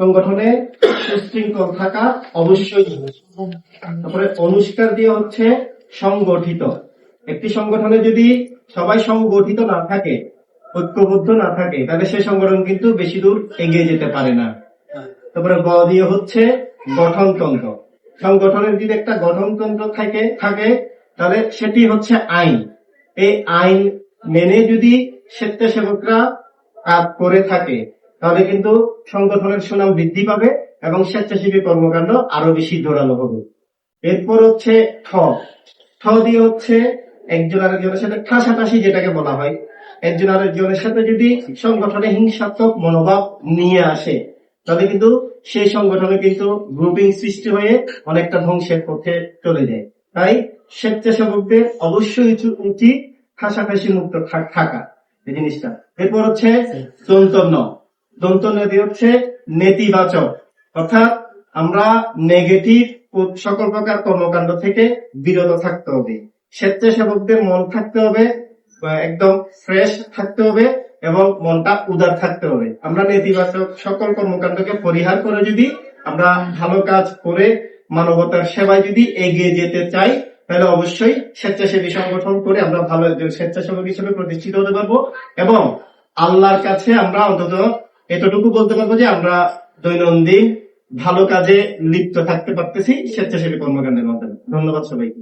সংগঠনে সুশৃঙ্খল থাকা অবশ্যই। তারপরে অনুষ্কার দিয়ে হচ্ছে সংগঠিত। একটি সংগঠনে যদি সবাই সংগঠিত না থাকে, ঐক্যবদ্ধ না থাকে, তাহলে সে সংগঠন কিন্তু বেশি দূর এগিয়ে যেতে পারে না। তারপরে গ দিয়ে হচ্ছে গঠনতন্ত্র। সংগঠনের যদি একটা গঠনতন্ত্র থাকে তাহলে সেটি হচ্ছে আইন। এই আইন মেনে যদি স্বেচ্ছাসেবকরা কাজ করে থাকে তাহলে কিন্তু সংগঠনের সুনাম বৃদ্ধি পাবে এবং স্বেচ্ছাসেবী কর্মকাণ্ড আরো বেশি জোরালো হবে। এরপর হচ্ছে ঠ। ঠ দিয়ে হচ্ছে একজন আরেকজনের সাথে ঠাসাঠাসি, যেটাকে বলা হয়। একজন আরেকজনের সাথে যদি সংগঠনে হিংসাত্মক মনোভাব নিয়ে আসে তাহলে কিন্তু সেই সংগঠনে কিন্তু গ্রুপিং সৃষ্টি হয়ে অনেকটা ধ্বংসের পথে চলে যায়। তাই স্বেচ্ছাসেবকদের অবশ্যই উচিত ঠাসাঠাসি মুক্ত থাকা, এই জিনিসটা। এরপর হচ্ছে দন্তন্য। দন্তন্য দিয়ে হচ্ছে নেতিবাচক, অর্থাৎ আমরা নেগেটিভ সকল প্রকার কর্মকাণ্ড থেকে বিরত থাকতে হবে। স্বেচ্ছাসেবকদের মন থাকতে হবে একদম ফ্রেশ থাকতে হবে এবং মনটা উদার থাকতে হবে। আমরা নেতিবাচক সকল কর্মকাণ্ডকে পরিহার করে যদি আমরা ভালো কাজ করে মানবতার সেবায় যদি এগিয়ে যেতে চাই তাহলে অবশ্যই স্বেচ্ছাসেবী সংগঠন করে আমরা ভালো একজন স্বেচ্ছাসেবক হিসেবে প্রতিষ্ঠিত হতে পারবো এবং আল্লাহর কাছে আমরা অন্তত এতটুকু বলতে পারবো যে আমরা দৈনন্দিন ভালো কাজে লিপ্ত থাকতে পারতেছি স্বেচ্ছাসেবী কর্মকাণ্ডের মাধ্যমে। ধন্যবাদ সবাইকে।